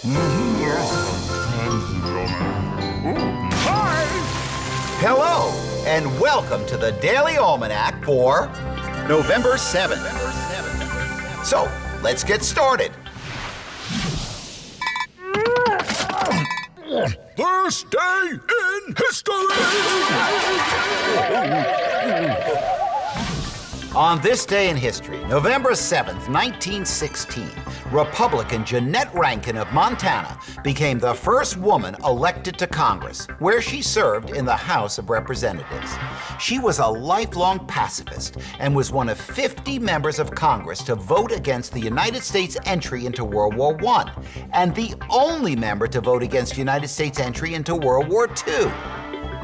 Hi! Hello, and welcome to the Daily Almanac for November 7th. So, let's get started. First day in history! On this day in history, November 7th, 1916, Republican Jeannette Rankin of Montana became the first woman elected to Congress, where she served in the House of Representatives. She was a lifelong pacifist and was one of 50 members of Congress to vote against the United States entry into World War I, and the only member to vote against the United States entry into World War II.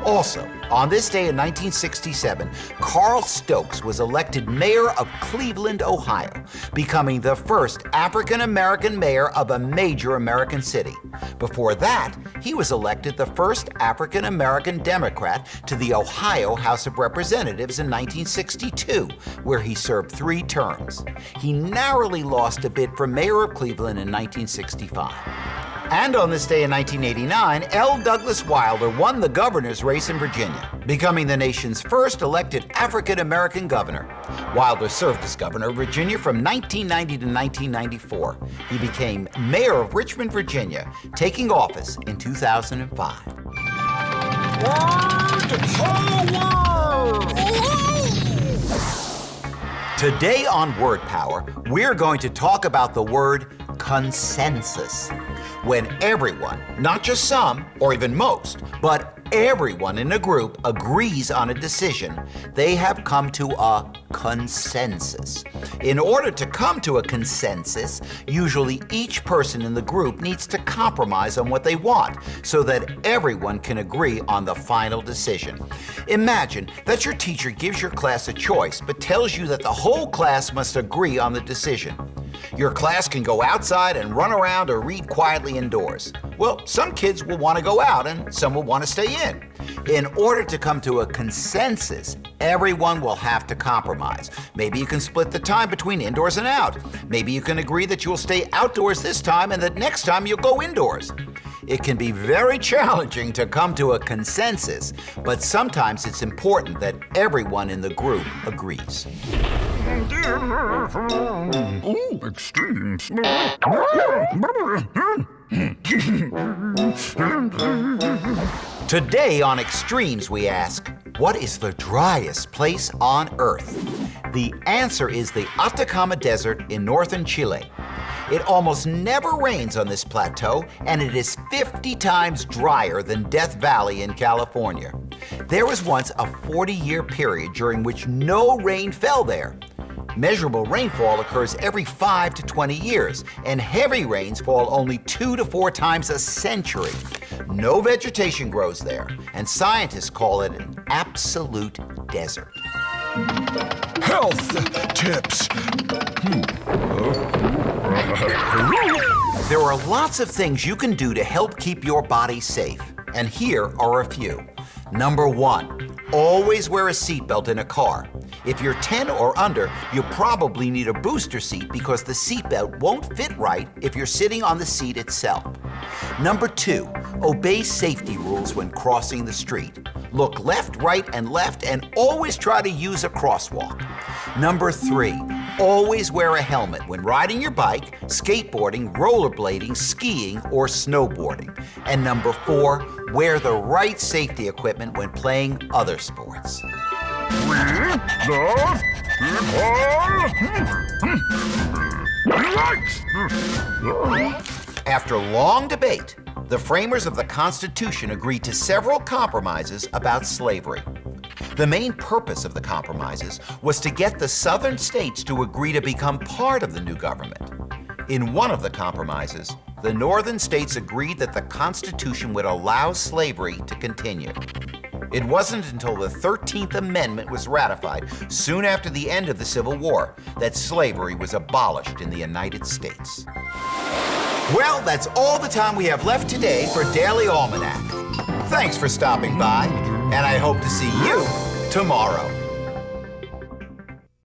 Also, on this day in 1967, Carl Stokes was elected mayor of Cleveland, Ohio, becoming the first African-American mayor of a major American city. Before that, he was elected the first African-American Democrat to the Ohio House of Representatives in 1962, where he served 3 terms. He narrowly lost a bid for mayor of Cleveland in 1965. And on this day in 1989, L. Douglas Wilder won the governor's race in Virginia, becoming the nation's first elected African-American governor. Wilder served as governor of Virginia from 1990 to 1994. He became mayor of Richmond, Virginia, taking office in 2005. Today on Word Power, we're going to talk about the word consensus. When everyone, not just some or even most, but everyone in a group agrees on a decision, they have come to a consensus. In order to come to a consensus, usually each person in the group needs to compromise on what they want so that everyone can agree on the final decision. Imagine that your teacher gives your class a choice but tells you that the whole class must agree on the decision. Your class can go outside and run around or read quietly indoors. Well, some kids will want to go out and some will want to stay in. In order to come to a consensus, everyone will have to compromise. Maybe you can split the time between indoors and out. Maybe you can agree that you will stay outdoors this time and that next time you'll go indoors. It can be very challenging to come to a consensus, but sometimes it's important that everyone in the group agrees. Ooh, extremes. Today on Extremes, we ask, what is the driest place on Earth? The answer is the Atacama Desert in northern Chile. It almost never rains on this plateau, and it is 50 times drier than Death Valley in California. There was once a 40-year period during which no rain fell there. Measurable rainfall occurs every 5 to 20 years, and heavy rains fall only 2 to 4 times a century. No vegetation grows there, and scientists call it an absolute desert. Health tips. There are lots of things you can do to help keep your body safe, and here are a few. Number 1, always wear a seatbelt in a car. If you're 10 or under, you probably need a booster seat because the seatbelt won't fit right if you're sitting on the seat itself. Number 2, obey safety rules when crossing the street. Look left, right, and left, and always try to use a crosswalk. Number 3, always wear a helmet when riding your bike, skateboarding, rollerblading, skiing, or snowboarding. And number 4, wear the right safety equipment when playing other sports. After long debate, the framers of the Constitution agreed to several compromises about slavery. The main purpose of the compromises was to get the southern states to agree to become part of the new government. In one of the compromises, the northern states agreed that the Constitution would allow slavery to continue. It wasn't until the 13th Amendment was ratified, soon after the end of the Civil War, that slavery was abolished in the United States. Well, that's all the time we have left today for Daily Almanac. Thanks for stopping by, and I hope to see you tomorrow.